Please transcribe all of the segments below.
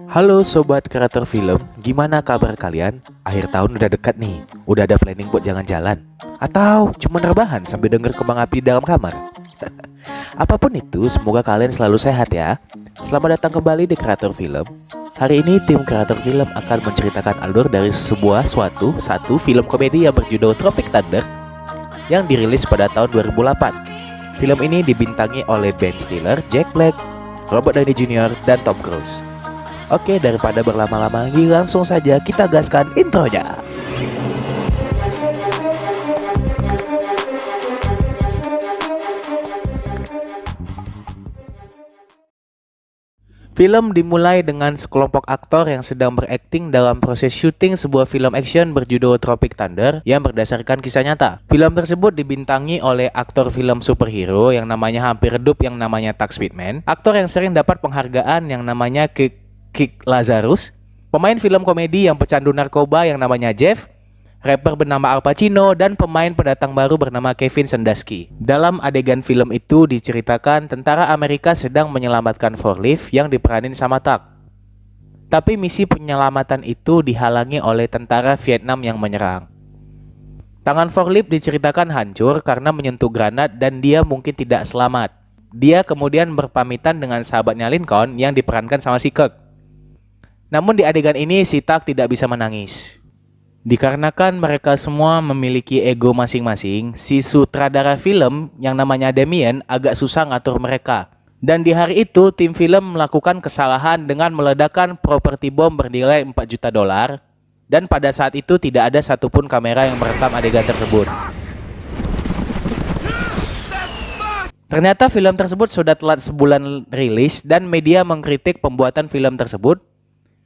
Halo sobat kreator film, gimana kabar kalian? Akhir tahun udah dekat nih, udah ada planning buat jalan-jalan? Atau cuma rebahan sambil denger kembang api di dalam kamar? Apapun itu, semoga kalian selalu sehat ya. Selamat datang kembali di Kreator Film. Hari ini tim Kreator Film akan menceritakan alur dari satu film komedi yang berjudul Tropic Thunder yang dirilis pada tahun 2008. Film ini dibintangi oleh Ben Stiller, Jack Black, Robert Downey Jr., dan Tom Cruise. Oke, daripada berlama-lama lagi, langsung saja kita gaskan intronya. Film dimulai dengan sekelompok aktor yang sedang berakting dalam proses syuting sebuah film action berjudul Tropic Thunder yang berdasarkan kisah nyata. Film tersebut dibintangi oleh aktor film superhero yang namanya hampir redup yang namanya Tuck Speedman, aktor yang sering dapat penghargaan yang namanya Kirk Lazarus, pemain film komedi yang pecandu narkoba yang namanya Jeff, rapper bernama Al Pacino, dan pemain pendatang baru bernama Kevin Sandusky. Dalam adegan film itu diceritakan tentara Amerika sedang menyelamatkan Forklift yang diperanin sama Tuck. Tapi misi penyelamatan itu dihalangi oleh tentara Vietnam yang menyerang. Tangan Forklift diceritakan hancur karena menyentuh granat dan dia mungkin tidak selamat. Dia kemudian berpamitan dengan sahabatnya Lincoln yang diperankan sama si Kirk. Namun di adegan ini si Tuck tidak bisa menangis. Dikarenakan mereka semua memiliki ego masing-masing, si sutradara film yang namanya Damien agak susah ngatur mereka. Dan di hari itu tim film melakukan kesalahan dengan meledakkan properti bom bernilai 4 juta dolar. Dan pada saat itu tidak ada satupun kamera yang merekam adegan tersebut. Ternyata film tersebut sudah telat sebulan rilis dan media mengkritik pembuatan film tersebut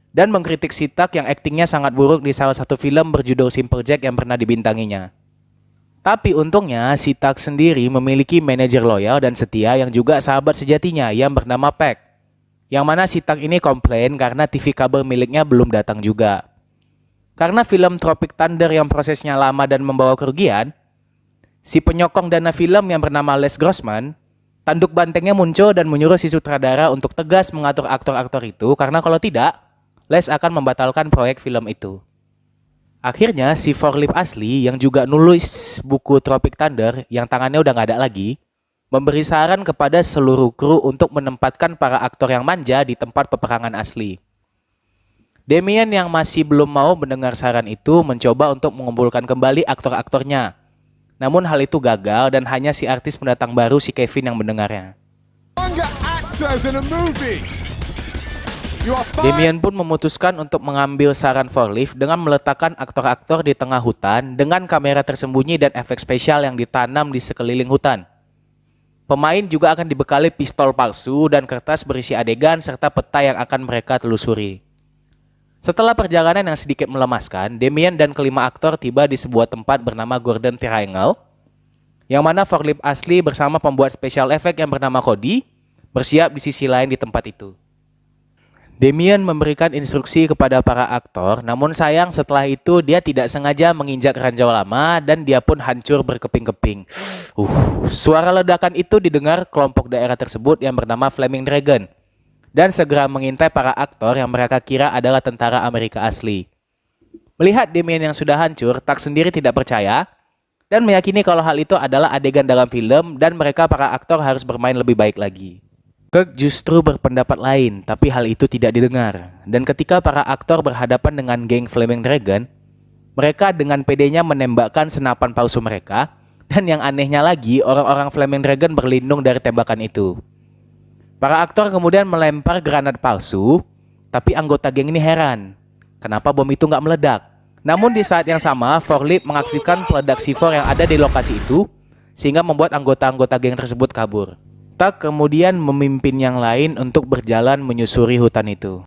dan mengkritik si Tuck yang aktingnya sangat buruk di salah satu film berjudul Simple Jack yang pernah dibintanginya. Tapi untungnya si Tuck sendiri memiliki manajer loyal dan setia yang juga sahabat sejatinya yang bernama Peck. Yang mana si Tuck ini komplain karena TV kabel miliknya belum datang juga. Karena film Tropic Thunder yang prosesnya lama dan membawa kerugian, si penyokong dana film yang bernama Les Grossman, tanduk bantengnya muncul dan menyuruh si sutradara untuk tegas mengatur aktor-aktor itu karena kalau tidak, Les akan membatalkan proyek film itu. Akhirnya si Forklift asli yang juga nulis buku Tropic Thunder yang tangannya udah gak ada lagi, memberi saran kepada seluruh kru untuk menempatkan para aktor yang manja di tempat peperangan asli. Damien yang masih belum mau mendengar saran itu mencoba untuk mengumpulkan kembali aktor-aktornya. Namun hal itu gagal dan hanya si artis pendatang baru si Kevin yang mendengarnya. Damien pun memutuskan untuk mengambil saran Forklift dengan meletakkan aktor-aktor di tengah hutan dengan kamera tersembunyi dan efek spesial yang ditanam di sekeliling hutan. Pemain juga akan dibekali pistol palsu dan kertas berisi adegan serta peta yang akan mereka telusuri. Setelah perjalanan yang sedikit melemaskan, Damien dan kelima aktor tiba di sebuah tempat bernama Gordon Triangle, yang mana Forklift asli bersama pembuat special effect yang bernama Cody bersiap di sisi lain di tempat itu. Damien memberikan instruksi kepada para aktor, namun sayang setelah itu dia tidak sengaja menginjak ranjau lama dan dia pun hancur berkeping-keping. Suara ledakan itu didengar kelompok daerah tersebut yang bernama Flaming Dragon dan segera mengintai para aktor yang mereka kira adalah tentara Amerika asli. Melihat Damien yang sudah hancur, Tuck sendiri tidak percaya dan meyakini kalau hal itu adalah adegan dalam film dan mereka para aktor harus bermain lebih baik lagi. Kirk justru berpendapat lain, tapi hal itu tidak didengar. Dan ketika para aktor berhadapan dengan geng Flaming Dragon, mereka dengan pedenya menembakkan senapan palsu mereka, dan yang anehnya lagi, orang-orang Flaming Dragon berlindung dari tembakan itu. Para aktor kemudian melempar granat palsu, tapi anggota geng ini heran, kenapa bom itu nggak meledak. Namun di saat yang sama, Forklift mengaktifkan peledak C4 yang ada di lokasi itu, sehingga membuat anggota-anggota geng tersebut kabur. Tuck kemudian memimpin yang lain untuk berjalan menyusuri hutan itu.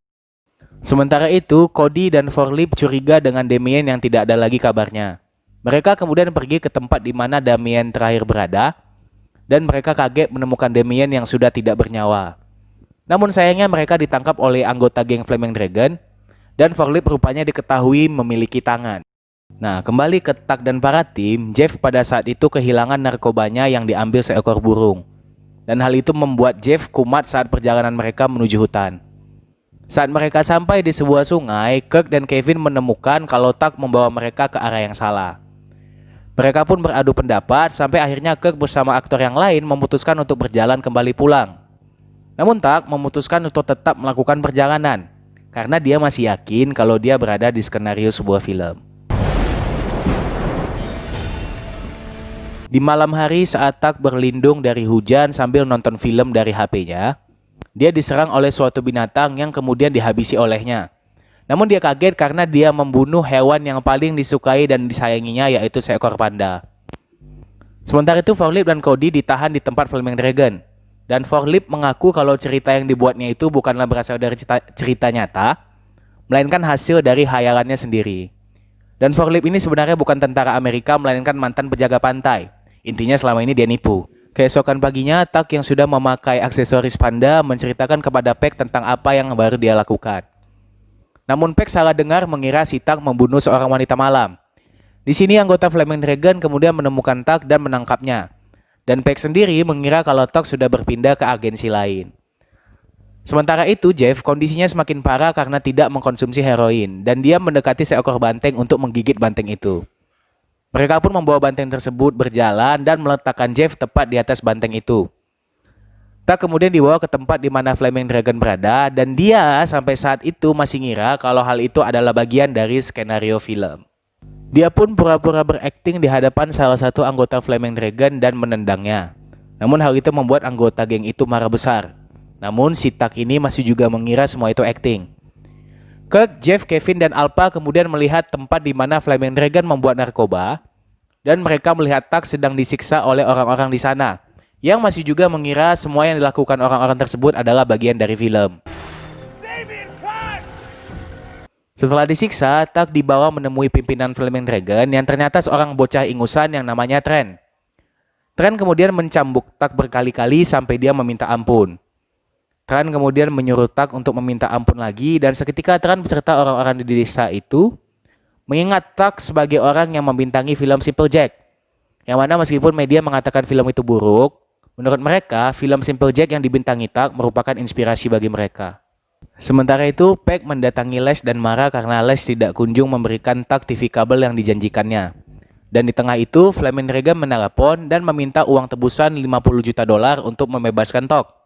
Sementara itu, Cody dan Forklift curiga dengan Damien yang tidak ada lagi kabarnya. Mereka kemudian pergi ke tempat di mana Damien terakhir berada, dan mereka kaget menemukan Damien yang sudah tidak bernyawa. Namun sayangnya mereka ditangkap oleh anggota geng Flaming Dragon, dan Forklift rupanya diketahui memiliki tangan. Nah, kembali ke Tuck dan para tim, Jeff pada saat itu kehilangan narkobanya yang diambil seekor burung. Dan hal itu membuat Jeff kumat saat perjalanan mereka menuju hutan. Saat mereka sampai di sebuah sungai, Kirk dan Kevin menemukan kalau Tuck membawa mereka ke arah yang salah. Mereka pun beradu pendapat sampai akhirnya Kirk bersama aktor yang lain memutuskan untuk berjalan kembali pulang. Namun Tuck memutuskan untuk tetap melakukan perjalanan karena dia masih yakin kalau dia berada di skenario sebuah film. Di malam hari saat Tuck berlindung dari hujan sambil nonton film dari HP-nya, dia diserang oleh suatu binatang yang kemudian dihabisi olehnya. Namun dia kaget karena dia membunuh hewan yang paling disukai dan disayanginya, yaitu seekor panda. Sementara itu Forlip dan Cody ditahan di tempat Flaming Dragon. Dan Forlip mengaku kalau cerita yang dibuatnya itu bukanlah berasal dari cerita nyata, melainkan hasil dari hayalannya sendiri. Dan Forlip ini sebenarnya bukan tentara Amerika, melainkan mantan penjaga pantai. Intinya selama ini dia nipu. Keesokan paginya, Tuck yang sudah memakai aksesoris panda menceritakan kepada Peck tentang apa yang baru dia lakukan. Namun Peck salah dengar mengira si Tuck membunuh seorang wanita malam. Di sini anggota Flaming Dragon kemudian menemukan Tuck dan menangkapnya. Dan Peck sendiri mengira kalau Tuck sudah berpindah ke agensi lain. Sementara itu Jeff kondisinya semakin parah karena tidak mengkonsumsi heroin dan dia mendekati seekor banteng untuk menggigit banteng itu. Mereka pun membawa banteng tersebut berjalan dan meletakkan Jeff tepat di atas banteng itu. Tuck kemudian dibawa ke tempat di mana Flaming Dragon berada dan dia sampai saat itu masih ngira kalau hal itu adalah bagian dari skenario film. Dia pun pura-pura berakting di hadapan salah satu anggota Flaming Dragon dan menendangnya. Namun hal itu membuat anggota geng itu marah besar. Namun si Tuck ini masih juga mengira semua itu akting. Kirk, Jeff, Kevin, dan Alpha kemudian melihat tempat di mana Flaming Dragon membuat narkoba dan mereka melihat Tuck sedang disiksa oleh orang-orang di sana yang masih juga mengira semua yang dilakukan orang-orang tersebut adalah bagian dari film. Setelah disiksa, Tuck dibawa menemui pimpinan Flaming Dragon yang ternyata seorang bocah ingusan yang namanya Trent. Trent kemudian mencambuk Tuck berkali-kali sampai dia meminta ampun. Trent kemudian menyuruh Tuck untuk meminta ampun lagi dan seketika Trent beserta orang-orang di desa itu mengingat Tuck sebagai orang yang membintangi film Simple Jack. Yang mana meskipun media mengatakan film itu buruk, menurut mereka film Simple Jack yang dibintangi Tuck merupakan inspirasi bagi mereka. Sementara itu Peck mendatangi Les dan marah karena Les tidak kunjung memberikan Tuck TV kabel yang dijanjikannya. Dan di tengah itu Flaming Dragon menelepon dan meminta uang tebusan $50 juta untuk membebaskan Tuck.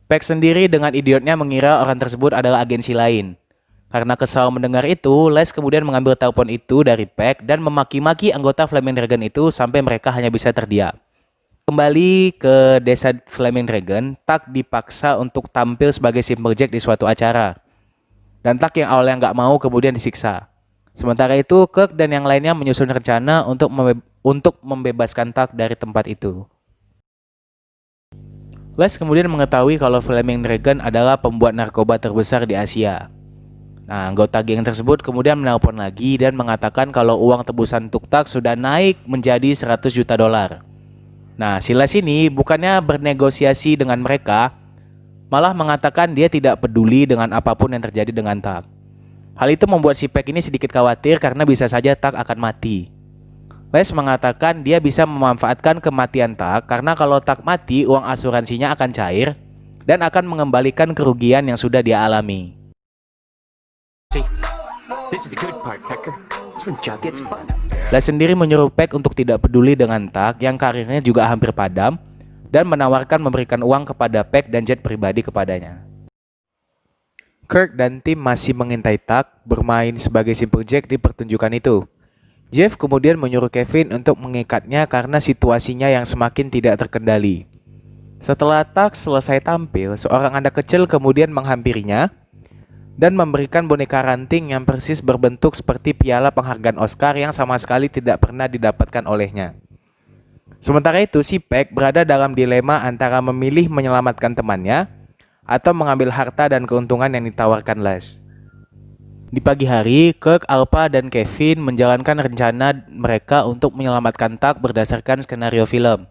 Peck sendiri dengan idiotnya mengira orang tersebut adalah agensi lain. Karena kesal mendengar itu, Les kemudian mengambil telepon itu dari Peck dan memaki-maki anggota Flaming Dragon itu sampai mereka hanya bisa terdiam. Kembali ke desa Flaming Dragon, Tuck dipaksa untuk tampil sebagai Simple Jack di suatu acara. Dan Tuck yang awalnya nggak mau kemudian disiksa. Sementara itu, Kirk dan yang lainnya menyusun rencana untuk membebaskan Tuck dari tempat itu. Les kemudian mengetahui kalau Flaming Dragon adalah pembuat narkoba terbesar di Asia. Nah, anggota geng tersebut kemudian menelpon lagi dan mengatakan kalau uang tebusan untuk Tuck sudah naik menjadi $100 juta. Nah, si Les ini bukannya bernegosiasi dengan mereka, malah mengatakan dia tidak peduli dengan apapun yang terjadi dengan Tuck. Hal itu membuat si Peck ini sedikit khawatir karena bisa saja Tuck akan mati. Les mengatakan dia bisa memanfaatkan kematian Tuck karena kalau Tuck mati, uang asuransinya akan cair dan akan mengembalikan kerugian yang sudah dia alami. Les sendiri menyuruh Peck untuk tidak peduli dengan Tuck yang karirnya juga hampir padam dan menawarkan memberikan uang kepada Peck dan jet pribadi kepadanya. Kirk dan tim masih mengintai Tuck bermain sebagai Simple Jack di pertunjukan itu. Jeff kemudian menyuruh Kevin untuk mengikatnya karena situasinya yang semakin tidak terkendali. Setelah Tuck selesai tampil, seorang anak kecil kemudian menghampirinya dan memberikan boneka ranting yang persis berbentuk seperti piala penghargaan Oscar yang sama sekali tidak pernah didapatkan olehnya. Sementara itu, si Peck berada dalam dilema antara memilih menyelamatkan temannya atau mengambil harta dan keuntungan yang ditawarkan Les. Di pagi hari, Kirk, Alpha, dan Kevin menjalankan rencana mereka untuk menyelamatkan Tuck berdasarkan skenario film.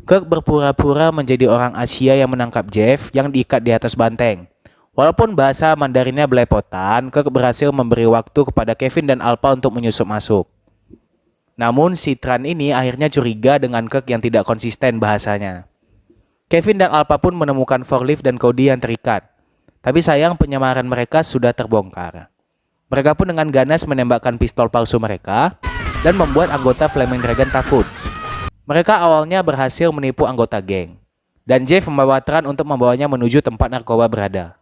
Kirk berpura-pura menjadi orang Asia yang menangkap Jeff yang diikat di atas banteng. Walaupun bahasa Mandarinnya belepotan, Kirk berhasil memberi waktu kepada Kevin dan Alpha untuk menyusup masuk. Namun si Tran ini akhirnya curiga dengan Kirk yang tidak konsisten bahasanya. Kevin dan Alpha pun menemukan Forklift dan Cody yang terikat. Tapi sayang penyamaran mereka sudah terbongkar. Mereka pun dengan ganas menembakkan pistol palsu mereka dan membuat anggota Flaming Dragon takut. Mereka awalnya berhasil menipu anggota geng, dan Jeff membawa Tran untuk membawanya menuju tempat narkoba berada.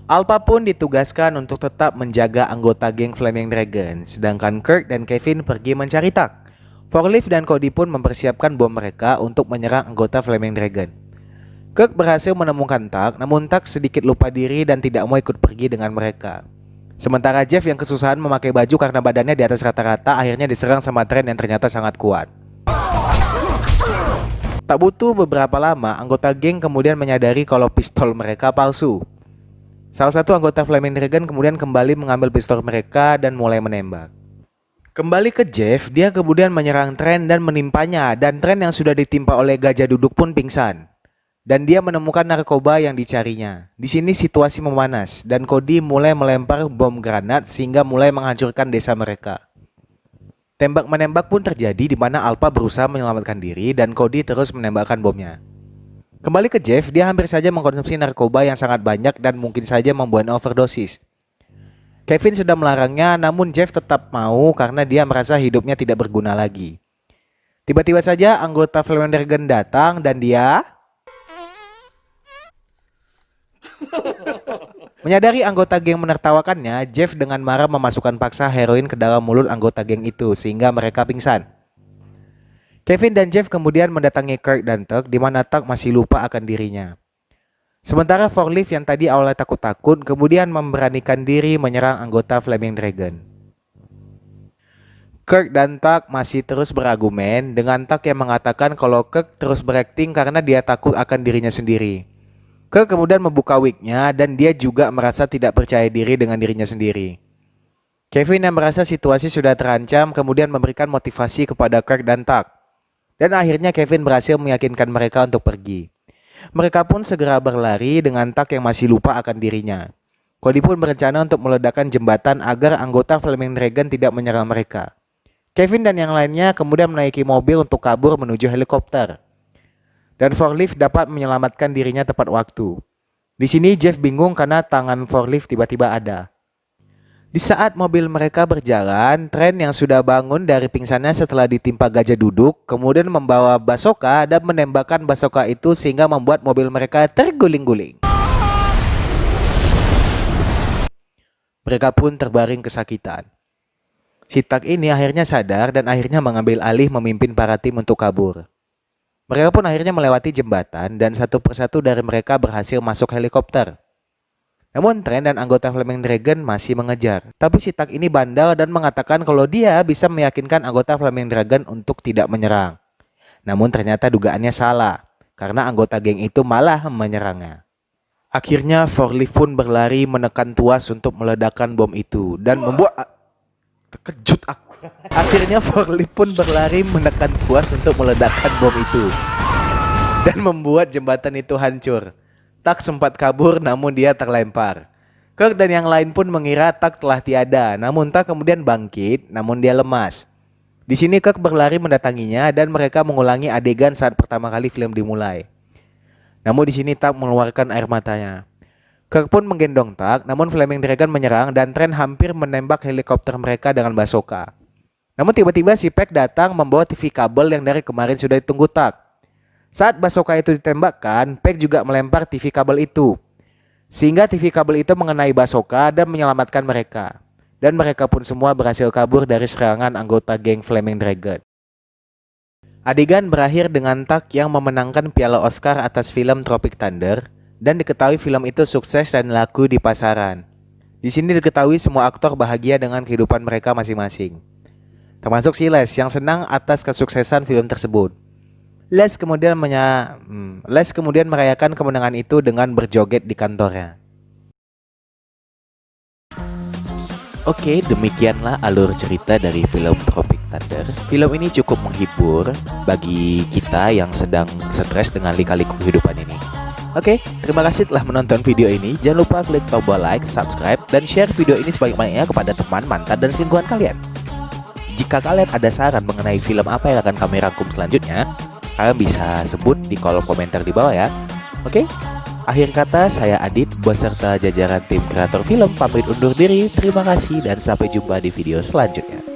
Alpha pun ditugaskan untuk tetap menjaga anggota geng Flaming Dragon, sedangkan Kirk dan Kevin pergi mencari Tak. Forklift dan Cody pun mempersiapkan bom mereka untuk menyerang anggota Flaming Dragon. Kirk berhasil menemukan Tak, namun Tak sedikit lupa diri dan tidak mau ikut pergi dengan mereka. Sementara Jeff yang kesusahan memakai baju karena badannya di atas rata-rata akhirnya diserang sama Tran yang ternyata sangat kuat. Tak butuh beberapa lama, anggota geng kemudian menyadari kalau pistol mereka palsu. Salah satu anggota Flaming Dragon kemudian kembali mengambil pistol mereka dan mulai menembak. Kembali ke Jeff, dia kemudian menyerang Tran dan menimpanya, dan Tran yang sudah ditimpa oleh gajah duduk pun pingsan. Dan dia menemukan narkoba yang dicarinya. Di sini situasi memanas dan Cody mulai melempar bom granat sehingga mulai menghancurkan desa mereka. Tembak-menembak pun terjadi di mana Alpha berusaha menyelamatkan diri dan Cody terus menembakkan bomnya. Kembali ke Jeff, dia hampir saja mengkonsumsi narkoba yang sangat banyak dan mungkin saja membuat overdosis. Kevin sudah melarangnya, namun Jeff tetap mau karena dia merasa hidupnya tidak berguna lagi. Tiba-tiba saja anggota Flaming Dragon datang dan dia menyadari anggota geng menertawakannya. Jeff dengan marah memasukkan paksa heroin ke dalam mulut anggota geng itu sehingga mereka pingsan. Kevin dan Jeff kemudian mendatangi Kirk dan Tak di mana Tak masih lupa akan dirinya. Sementara Forklift yang tadi awalnya takut-takut kemudian memberanikan diri menyerang anggota Flaming Dragon. Kirk dan Tak masih terus berargumen dengan Tak yang mengatakan kalau Kirk terus berakting karena dia takut akan dirinya sendiri. Kirk kemudian membuka wignya dan dia juga merasa tidak percaya diri dengan dirinya sendiri. Kevin yang merasa situasi sudah terancam kemudian memberikan motivasi kepada Kirk dan Tak. Dan akhirnya Kevin berhasil meyakinkan mereka untuk pergi. Mereka pun segera berlari dengan Tak yang masih lupa akan dirinya. Cody pun berencana untuk meledakkan jembatan agar anggota Flaming Dragon tidak menyerang mereka. Kevin dan yang lainnya kemudian menaiki mobil untuk kabur menuju helikopter. Dan Forklift dapat menyelamatkan dirinya tepat waktu. Di sini Jeff bingung karena tangan Forklift tiba-tiba ada. Di saat mobil mereka berjalan, Tran yang sudah bangun dari pingsannya setelah ditimpa gajah duduk kemudian membawa basoka dan menembakkan basoka itu sehingga membuat mobil mereka terguling-guling. Mereka pun terbaring kesakitan. Si Tak ini akhirnya sadar dan akhirnya mengambil alih memimpin para tim untuk kabur. Mereka pun akhirnya melewati jembatan dan satu persatu dari mereka berhasil masuk helikopter. Namun Tran dan anggota Flaming Dragon masih mengejar. Tapi si Tak ini bandel dan mengatakan kalau dia bisa meyakinkan anggota Flaming Dragon untuk tidak menyerang. Namun ternyata dugaannya salah, karena anggota geng itu malah menyerangnya. Akhirnya Forklift pun berlari menekan tuas untuk meledakkan bom itu dan membuat... Terkejut aku. Akhirnya Forklift pun berlari menekan tuas untuk meledakkan bom itu dan membuat jembatan itu hancur. Tak sempat kabur namun dia terlempar. Kirk dan yang lain pun mengira Tak telah tiada, namun Tak kemudian bangkit namun dia lemas. Di sini Kirk berlari mendatanginya dan mereka mengulangi adegan saat pertama kali film dimulai. Namun di sini Tak mengeluarkan air matanya. Kirk pun menggendong Tak, namun Flaming Dragon menyerang dan Tran hampir menembak helikopter mereka dengan basoka. Namun tiba-tiba si Peck datang membawa TV kabel yang dari kemarin sudah ditunggu Tak. Saat basoka itu ditembakkan, Peck juga melempar TV kabel itu. Sehingga TV kabel itu mengenai basoka dan menyelamatkan mereka. Dan mereka pun semua berhasil kabur dari serangan anggota geng Flaming Dragon. Adegan berakhir dengan Tak yang memenangkan piala Oscar atas film Tropic Thunder. Dan diketahui film itu sukses dan laku di pasaran. Di sini diketahui semua aktor bahagia dengan kehidupan mereka masing-masing. Termasuk si Les yang senang atas kesuksesan film tersebut. Les kemudian merayakan kemenangan itu dengan berjoget di kantornya. Oke, demikianlah alur cerita dari film Tropic Thunder. Film ini cukup menghibur bagi kita yang sedang stres dengan lika-liku kehidupan ini. Oke, terima kasih telah menonton video ini. Jangan lupa klik tombol like, subscribe, dan share video ini sebanyak-banyaknya kepada teman, mantan, dan selingkuhan kalian. Jika kalian ada saran mengenai film apa yang akan kami rangkum selanjutnya, kalian bisa sebut di kolom komentar di bawah ya. Oke, akhir kata saya Adit beserta jajaran tim kreator film pamit undur diri. Terima kasih dan sampai jumpa di video selanjutnya.